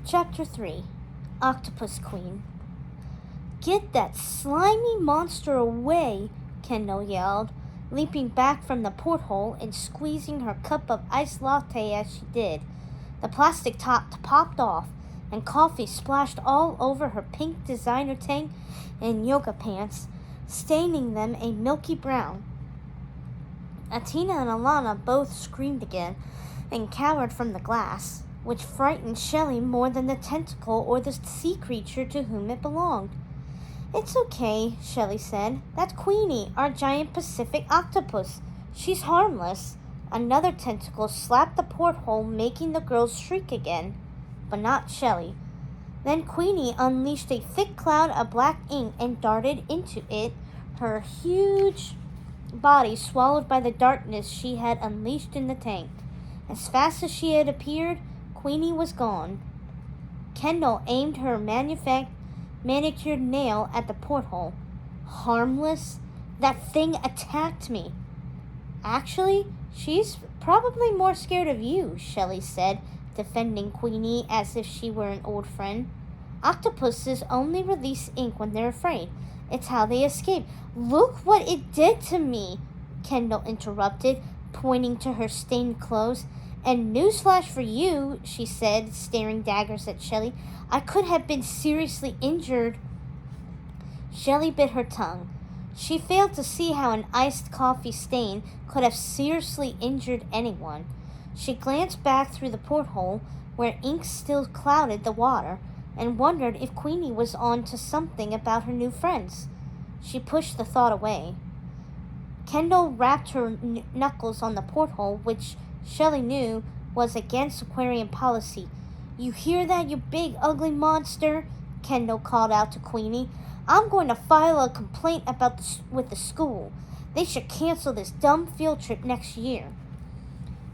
Chapter 3 Octopus Queen. "Get that slimy monster away," Kendall yelled, leaping back from the porthole and squeezing her cup of iced latte as she did. The plastic top popped off, and coffee splashed all over her pink designer tank and yoga pants, staining them a milky brown. Atina and Alana both screamed again and cowered from the glass, which frightened Shelley more than the tentacle or the sea creature to whom it belonged. "It's okay," Shelley said. "That's Queenie, our giant Pacific octopus. She's harmless." Another tentacle slapped the porthole, making the girls shriek again, but not Shelley. Then Queenie unleashed a thick cloud of black ink and darted into it, her huge body swallowed by the darkness she had unleashed in the tank. As fast as she had appeared, Queenie was gone. Kendall aimed her manicured nail at the porthole. "Harmless? That thing attacked me." "Actually, she's probably more scared of you," Shelley said, defending Queenie as if she were an old friend. "Octopuses only release ink when they're afraid. It's how they escape." "Look what it did to me," Kendall interrupted, pointing to her stained clothes. "And newsflash for you," she said, staring daggers at Shelley. "I could have been seriously injured." Shelley bit her tongue. She failed to see how an iced coffee stain could have seriously injured anyone. She glanced back through the porthole, where ink still clouded the water, and wondered if Queenie was on to something about her new friends. She pushed the thought away. Kendall rapped her knuckles on the porthole, which Shelley knew was against aquarium policy. "You hear that, you big ugly monster?" Kendall called out to Queenie. "I'm going to file a complaint with the school. They should cancel this dumb field trip next year."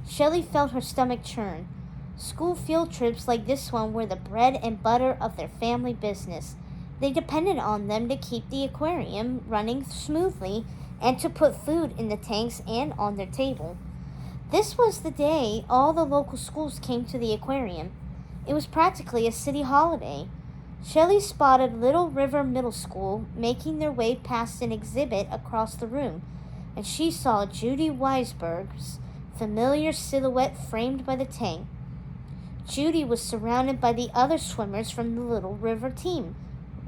Shelley felt her stomach churn. School field trips like this one were the bread and butter of their family business. They depended on them to keep the aquarium running smoothly and to put food in the tanks and on their table. This was the day all the local schools came to the aquarium. It was practically a city holiday. Shelley spotted Little River Middle School making their way past an exhibit across the room, and she saw Judy Weisberg's familiar silhouette framed by the tank. Judy was surrounded by the other swimmers from the Little River team,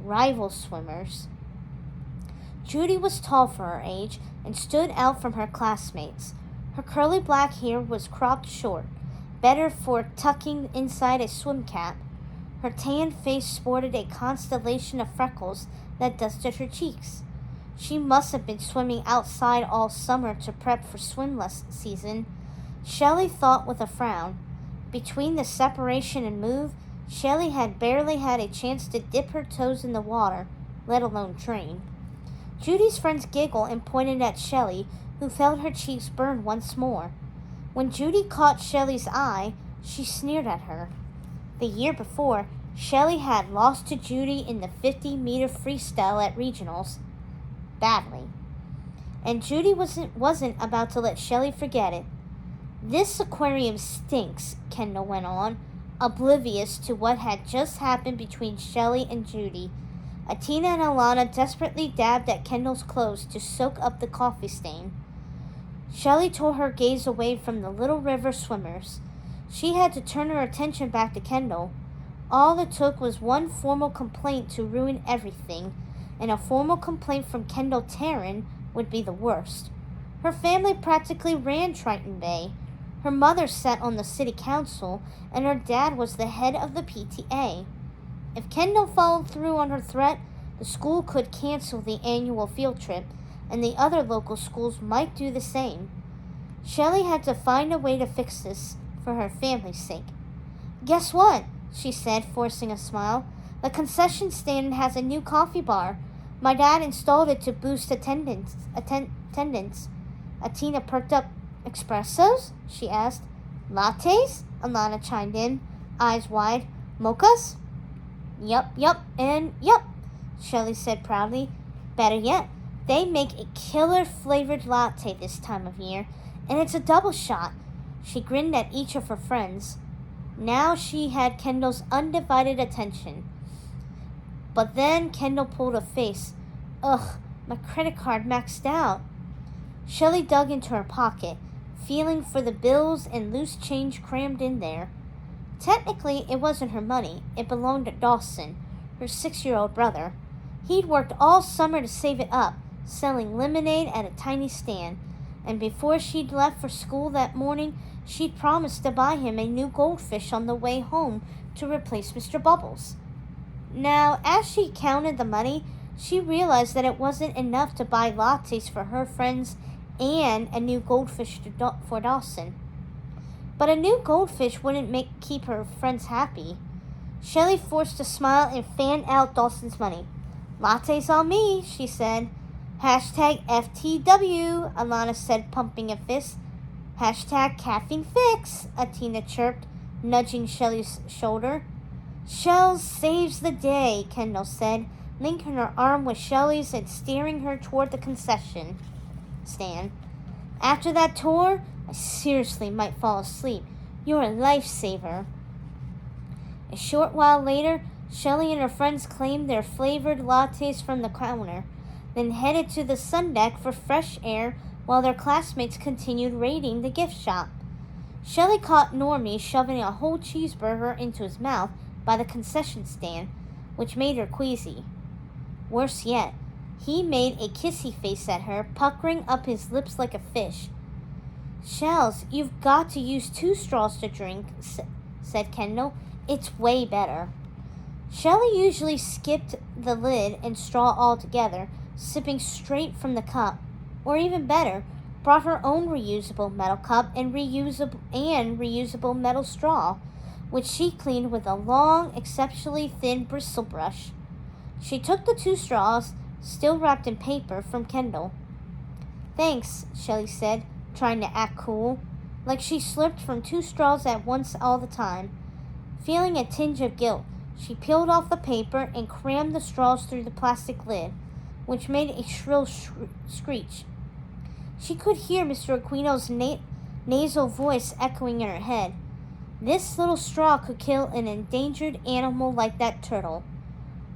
rival swimmers. Judy was tall for her age and stood out from her classmates. Her curly black hair was cropped short, better for tucking inside a swim cap. Her tan face sported a constellation of freckles that dusted her cheeks. She must have been swimming outside all summer to prep for swim season. Shelley thought with a frown. Between the separation and move, Shelley had barely had a chance to dip her toes in the water, let alone train. Judy's friends giggled and pointed at Shelley, who felt her cheeks burn once more. When Judy caught Shelley's eye, she sneered at her. The year before, Shelley had lost to Judy in the 50-meter freestyle at regionals. Badly. And Judy wasn't about to let Shelley forget it. "This aquarium stinks," Kendall went on, oblivious to what had just happened between Shelley and Judy. Atina and Alana desperately dabbed at Kendall's clothes to soak up the coffee stain. Shelley tore her gaze away from the Little River swimmers. She had to turn her attention back to Kendall. All it took was one formal complaint to ruin everything, and a formal complaint from Kendall Tarrant would be the worst. Her family practically ran Triton Bay. Her mother sat on the city council, and her dad was the head of the PTA. If Kendall followed through on her threat, the school could cancel the annual field trip, and the other local schools might do the same. Shelley had to find a way to fix this for her family's sake. "Guess what?" she said, forcing a smile. "The concession stand has a new coffee bar. My dad installed it to boost attendance. Atina perked up. "Espressos?" she asked. "Lattes?" Alana chimed in, eyes wide. "Mochas?" Yup, and yup," Shelley said proudly. "Better yet, they make a killer flavored latte this time of year, and it's a double shot." She grinned at each of her friends. Now she had Kendall's undivided attention. But then Kendall pulled a face. Ugh, my credit card maxed out. Shelley dug into her pocket, feeling for the bills and loose change crammed in there. Technically, it wasn't her money. It belonged to Dawson, her 6-year-old brother. He'd worked all summer to save it up, selling lemonade at a tiny stand, and before she'd left for school that morning, she'd promised to buy him a new goldfish on the way home to replace Mr. Bubbles. Now, as she counted the money, she realized that it wasn't enough to buy lattes for her friends and a new goldfish for Dawson. But a new goldfish wouldn't keep her friends happy. Shelley forced a smile and fanned out Dawson's money. Lattes on me, she said. Hashtag FTW, Alana said, pumping a fist. Hashtag caffeine fix, Atina chirped, nudging Shelley's shoulder. Shells saves the day, Kendall said, linking her arm with Shelley's and steering her toward the concession stand. After that tour, I seriously might fall asleep. You're a lifesaver. A short while later, Shelley and her friends claimed their flavored lattes from the counter, then headed to the sun deck for fresh air while their classmates continued raiding the gift shop. Shelley caught Normie shoving a whole cheeseburger into his mouth by the concession stand, which made her queasy. Worse yet, he made a kissy face at her, puckering up his lips like a fish. Shells, you've got to use 2 straws to drink, said Kendall. It's way better. Shelley usually skipped the lid and straw altogether, sipping straight from the cup, or even better, brought her own reusable metal cup and reusable metal straw, which she cleaned with a long, exceptionally thin bristle brush. She took the 2 straws, still wrapped in paper, from Kendall. Thanks, Shelley said, trying to act cool, like she slurped from 2 straws at once all the time. Feeling a tinge of guilt, she peeled off the paper and crammed the straws through the plastic lid, which made a shrill screech. She could hear Mr. Aquino's nasal voice echoing in her head. This little straw could kill an endangered animal like that turtle,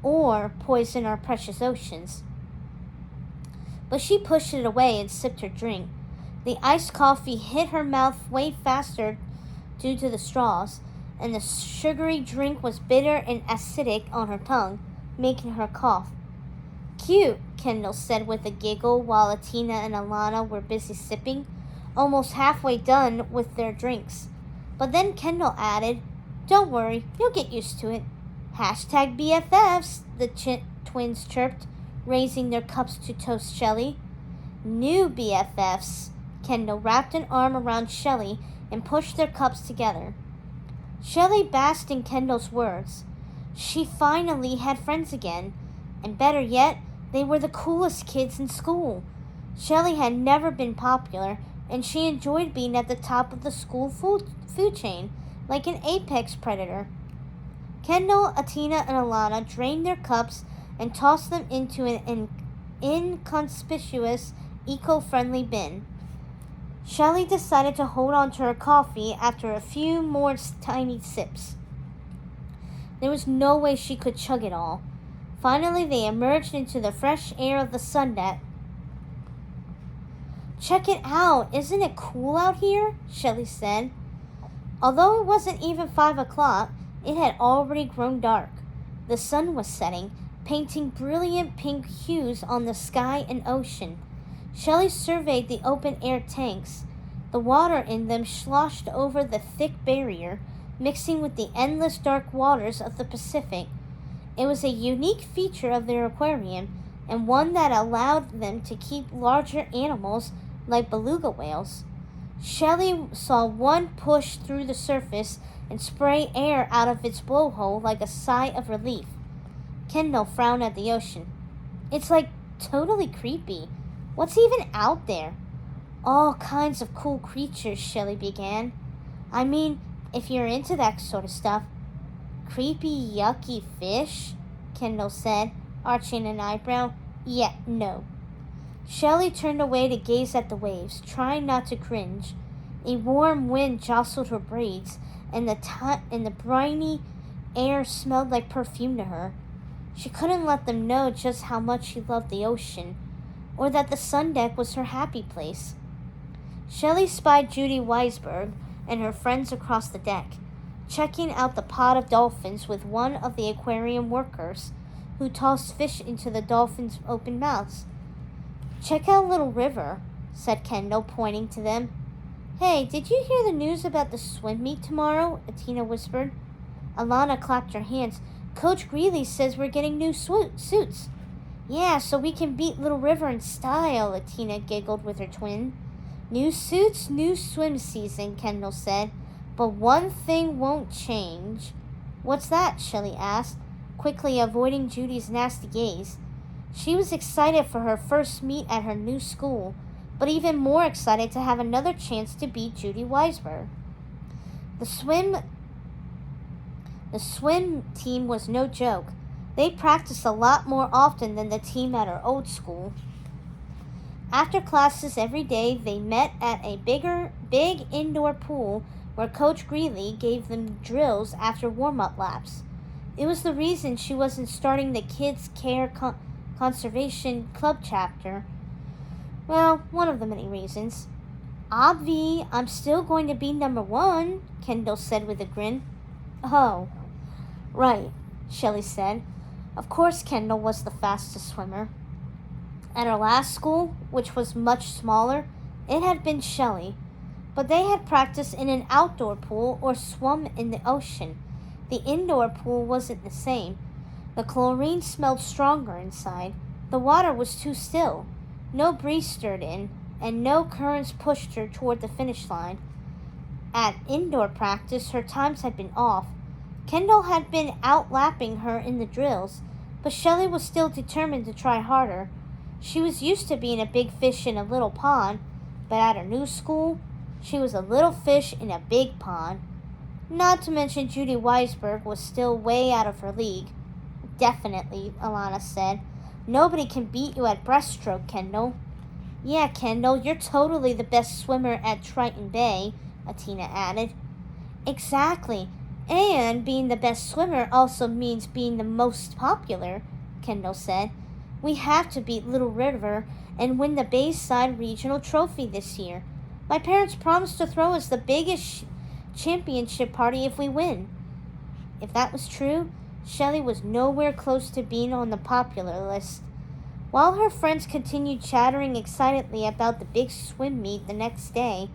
or poison our precious oceans. But she pushed it away and sipped her drink. The iced coffee hit her mouth way faster due to the straws, and the sugary drink was bitter and acidic on her tongue, making her cough. Cute, Kendall said with a giggle while Atina and Alana were busy sipping, almost halfway done with their drinks. But then Kendall added, Don't worry, you'll get used to it. Hashtag BFFs, the twins chirped, raising their cups to toast Shelley. New BFFs. Kendall wrapped an arm around Shelley and pushed their cups together. Shelley basked in Kendall's words. She finally had friends again, and better yet, they were the coolest kids in school. Shelley had never been popular, and she enjoyed being at the top of the school food chain, like an apex predator. Kendall, Atina, and Alana drained their cups and tossed them into an inconspicuous, eco-friendly bin. Shelley decided to hold on to her coffee after a few more tiny sips. There was no way she could chug it all. Finally, they emerged into the fresh air of the sun deck. Check it out. Isn't it cool out here? Shelley said. Although it wasn't even 5 o'clock, it had already grown dark. The sun was setting, painting brilliant pink hues on the sky and ocean. Shelley surveyed the open-air tanks. The water in them sloshed over the thick barrier, mixing with the endless dark waters of the Pacific. It was a unique feature of their aquarium, and one that allowed them to keep larger animals like beluga whales. Shelley saw one push through the surface and spray air out of its blowhole like a sigh of relief. Kendall frowned at the ocean. It's like totally creepy. What's even out there? All kinds of cool creatures, Shelley began. I mean, if you're into that sort of stuff. Creepy, yucky fish? Kendall said, arching an eyebrow. Yeah, no. Shelley turned away to gaze at the waves, trying not to cringe. A warm wind jostled her braids, and the briny air smelled like perfume to her. She couldn't let them know just how much she loved the ocean, or that the sun deck was her happy place. Shelley spied Judy Weisberg and her friends across the deck, checking out the pod of dolphins with one of the aquarium workers, who tossed fish into the dolphins' open mouths. "Check out Little River," said Kendall, pointing to them. "Hey, did you hear the news about the swim meet tomorrow?" Atina whispered. Alana clapped her hands. "Coach Greeley says we're getting new suits." "Yeah, so we can beat Little River in style," Atina giggled with her twin. "New suits, new swim season," Kendall said. "But one thing won't change." "What's that?" Shelley asked, quickly avoiding Judy's nasty gaze. She was excited for her first meet at her new school, but even more excited to have another chance to beat Judy Weisberg. The swim team was no joke. They practiced a lot more often than the team at her old school. After classes every day, they met at a big indoor pool where Coach Greeley gave them drills after warm-up laps. It was the reason she wasn't starting the Kids Care Conservation Club chapter. Well, one of the many reasons. "Obvi, I'm still going to be number 1, Kendall said with a grin. "Oh, right," Shelley said. Of course Kendall was the fastest swimmer. At her last school, which was much smaller, it had been Shelley, but they had practiced in an outdoor pool or swum in the ocean. The indoor pool wasn't the same. The chlorine smelled stronger inside. The water was too still. No breeze stirred in, and no currents pushed her toward the finish line. At indoor practice, her times had been off. Kendall had been outlapping her in the drills, but Shelley was still determined to try harder. She was used to being a big fish in a little pond, but at her new school, she was a little fish in a big pond. Not to mention Judy Weisberg was still way out of her league. "Definitely," Alana said. "Nobody can beat you at breaststroke, Kendall." "Yeah, Kendall, you're totally the best swimmer at Triton Bay," Atina added. "Exactly. And being the best swimmer also means being the most popular," Kendall said. "We have to beat Little River and win the Bayside Regional Trophy this year. My parents promised to throw us the biggest championship party if we win." If that was true, Shelley was nowhere close to being on the popular list. While her friends continued chattering excitedly about the big swim meet the next day,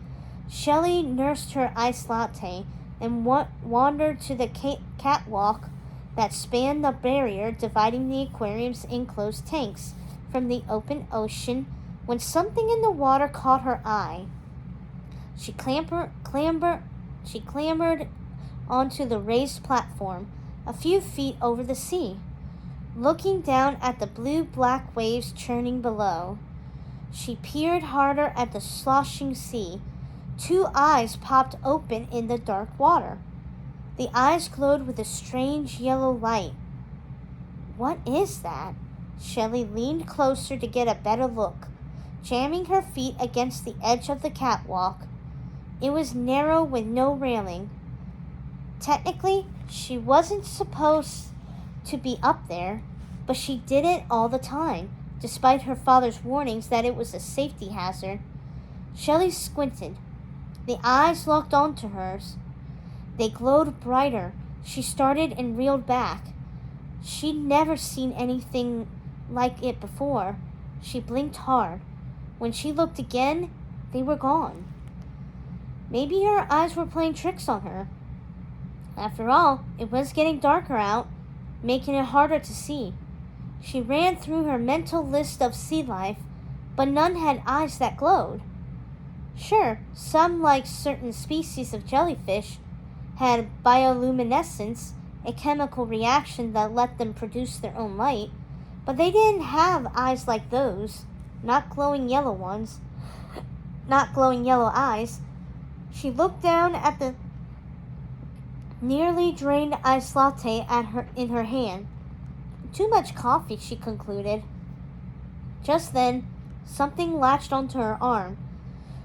Shelley nursed her iced latte and wandered to the catwalk that spanned the barrier dividing the aquarium's enclosed tanks from the open ocean when something in the water caught her eye. She clambered onto the raised platform a few feet over the sea, looking down at the blue-black waves churning below. She peered harder at the sloshing sea. 2 eyes popped open in the dark water. The eyes glowed with a strange yellow light. "What is that?" Shelley leaned closer to get a better look, jamming her feet against the edge of the catwalk. It was narrow with no railing. Technically, she wasn't supposed to be up there, but she did it all the time, despite her father's warnings that it was a safety hazard. Shelley squinted. The eyes locked onto hers. They glowed brighter. She started and reeled back. She'd never seen anything like it before. She blinked hard. When she looked again, they were gone. Maybe her eyes were playing tricks on her. After all, it was getting darker out, making it harder to see. She ran through her mental list of sea life, but none had eyes that glowed. Sure, some, like certain species of jellyfish, had bioluminescence, a chemical reaction that let them produce their own light, but they didn't have eyes like those, not glowing yellow eyes. She looked down at the nearly drained iced latte in her hand. Too much coffee, she concluded. Just then, something latched onto her arm.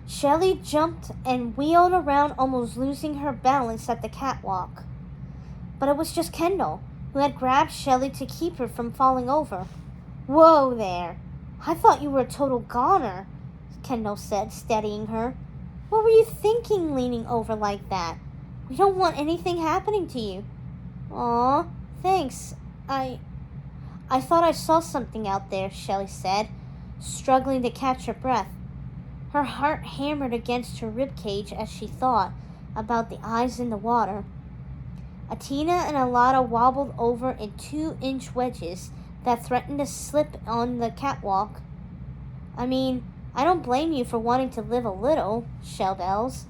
Shelley jumped and wheeled around, almost losing her balance at the catwalk. But it was just Kendall, who had grabbed Shelley to keep her from falling over. Whoa there! I thought you were a total goner, Kendall said, steadying her. What were you thinking leaning over like that? We don't want anything happening to you. Aw, thanks. I thought I saw something out there, Shelley said, struggling to catch her breath. Her heart hammered against her ribcage as she thought about the eyes in the water. Atina and Alana wobbled over in 2-inch wedges that threatened to slip on the catwalk. I mean, I don't blame you for wanting to live a little, Shellbells.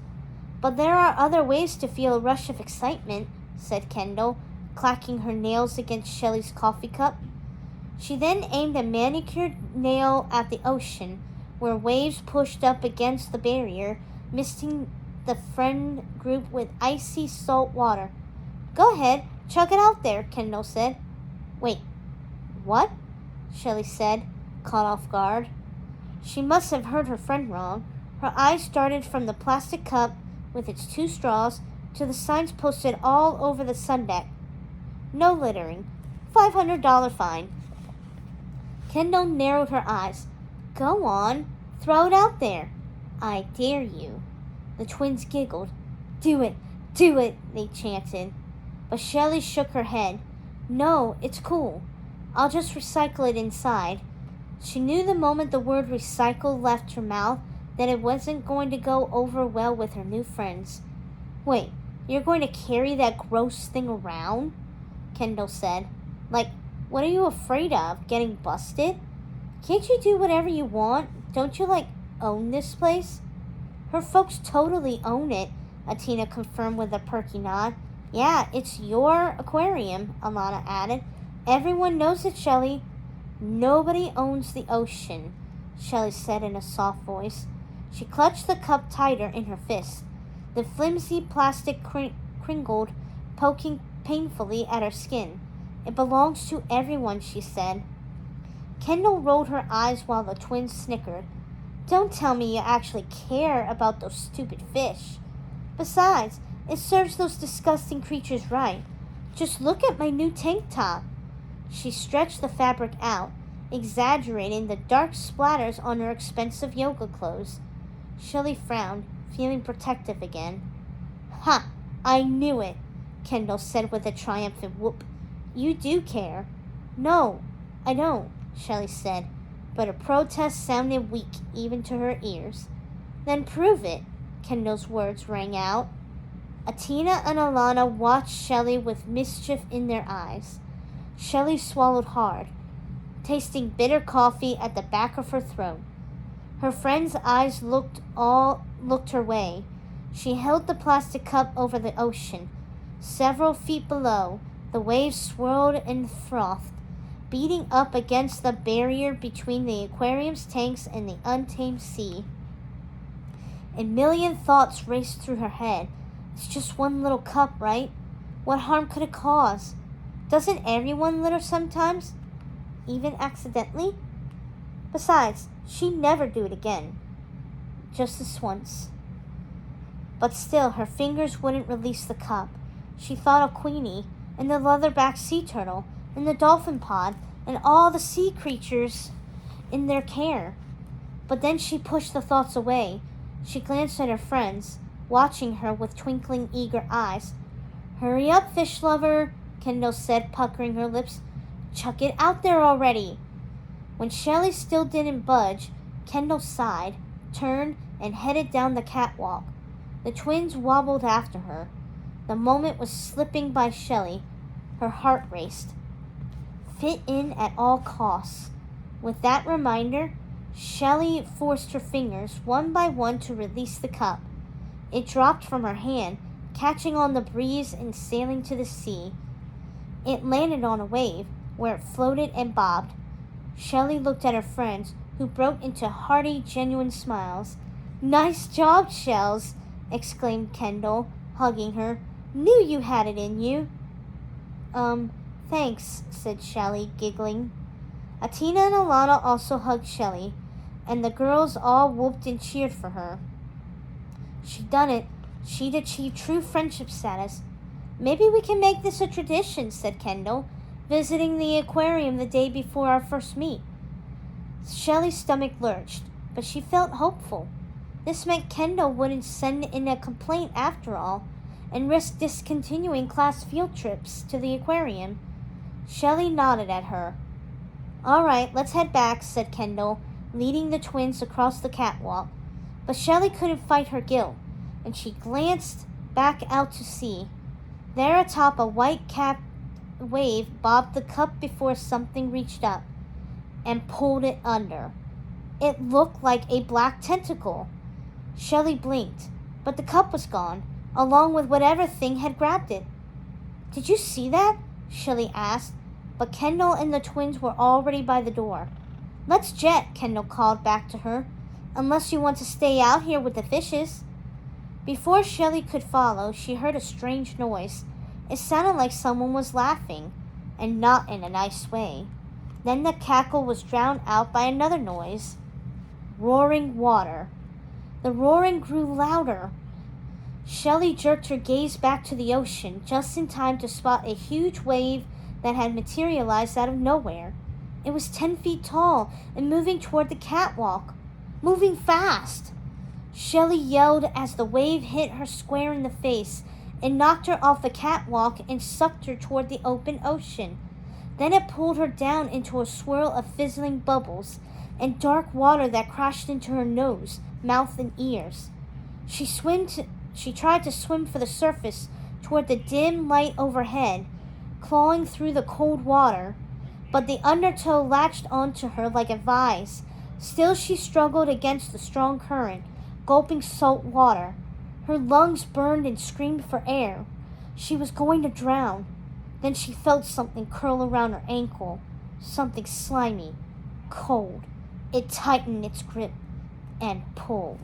But there are other ways to feel a rush of excitement, said Kendall, clacking her nails against Shelley's coffee cup. She then aimed a manicured nail at the ocean, where waves pushed up against the barrier, misting the friend group with icy salt water. Go ahead, chuck it out there, Kendall said. Wait, what? Shelley said, caught off guard. She must have heard her friend wrong. Her eyes darted from the plastic cup with its 2 straws to the signs posted all over the sun deck. No littering. $500 fine. Kendall narrowed her eyes. Go on. Throw it out there. I dare you. The twins giggled. Do it. Do it, they chanted. But Shelley shook her head. No, it's cool. I'll just recycle it inside. She knew the moment the word recycle left her mouth that it wasn't going to go over well with her new friends. Wait, you're going to carry that gross thing around? Kendall said. Like, what are you afraid of? Getting busted? Can't you do whatever you want? Don't you, own this place? Her folks totally own it, Atina confirmed with a perky nod. Yeah, it's your aquarium, Alana added. Everyone knows it, Shelley. Nobody owns the ocean, Shelley said in a soft voice. She clutched the cup tighter in her fist. The flimsy plastic crinkled, poking painfully at her skin. It belongs to everyone, she said. Kendall rolled her eyes while the twins snickered. Don't tell me you actually care about those stupid fish. Besides, it serves those disgusting creatures right. Just look at my new tank top. She stretched the fabric out, exaggerating the dark splatters on her expensive yoga clothes. Shelley frowned, feeling protective again. Ha! I knew it, Kendall said with a triumphant whoop. You do care. No, I don't, Shelley said, but her protest sounded weak even to her ears. Then prove it, Kendall's words rang out. Atina and Alana watched Shelley with mischief in their eyes. Shelley swallowed hard, tasting bitter coffee at the back of her throat. Her friend's eyes looked her way. She held the plastic cup over the ocean. Several feet below, the waves swirled and frothed, beating up against the barrier between the aquarium's tanks and the untamed sea. A million thoughts raced through her head. It's just one little cup, right? What harm could it cause? Doesn't everyone litter sometimes? Even accidentally? Besides, she'd never do it again. Just this once. But still, her fingers wouldn't release the cup. She thought of Queenie, and the leatherback sea turtle, and the dolphin pod, and all the sea creatures in their care. But then she pushed the thoughts away. She glanced at her friends, watching her with twinkling, eager eyes. Hurry up, fish lover, Kendall said, puckering her lips. Chuck it out there already. When Shelley still didn't budge, Kendall sighed, turned, and headed down the catwalk. The twins wobbled after her. The moment was slipping by Shelley. Her heart raced. Fit in at all costs. With that reminder, Shelley forced her fingers one by one to release the cup. It dropped from her hand, catching on the breeze and sailing to the sea. It landed on a wave, where it floated and bobbed. Shelley looked at her friends, who broke into hearty, genuine smiles. Nice job, Shells, exclaimed Kendall, hugging her. Knew you had it in you. Thanks, said Shelley, giggling. Atina and Alana also hugged Shelley, and the girls all whooped and cheered for her. She'd done it. She'd achieved true friendship status. Maybe we can make this a tradition, said Kendall, visiting the aquarium the day before our first meet. Shelley's stomach lurched, but she felt hopeful. This meant Kendall wouldn't send in a complaint after all, and risk discontinuing class field trips to the aquarium. Shelley nodded at her. All right, let's head back, said Kendall, leading the twins across the catwalk. But Shelley couldn't fight her guilt, and she glanced back out to sea. There atop a white-capped wave bobbed the cup before something reached up and pulled it under. It looked like a black tentacle. Shelley blinked, but the cup was gone, along with whatever thing had grabbed it. Did you see that? Shelley asked, but Kendall and the twins were already by the door. Let's jet, Kendall called back to her, unless you want to stay out here with the fishes. Before Shelley could follow, she heard a strange noise. It sounded like someone was laughing, and not in a nice way. Then the cackle was drowned out by another noise. Roaring water. The roaring grew louder. Shelley jerked her gaze back to the ocean, just in time to spot a huge wave that had materialized out of nowhere. It was 10 feet tall and moving toward the catwalk. Moving fast. Shelley yelled as the wave hit her square in the face and knocked her off the catwalk and sucked her toward the open ocean. Then it pulled her down into a swirl of fizzling bubbles and dark water that crashed into her nose, mouth, and ears. She tried to swim for the surface toward the dim light overhead, clawing through the cold water, but the undertow latched onto her like a vise. Still she struggled against the strong current, gulping salt water. Her lungs burned and screamed for air. She was going to drown. Then she felt something curl around her ankle, something slimy, cold. It tightened its grip and pulled.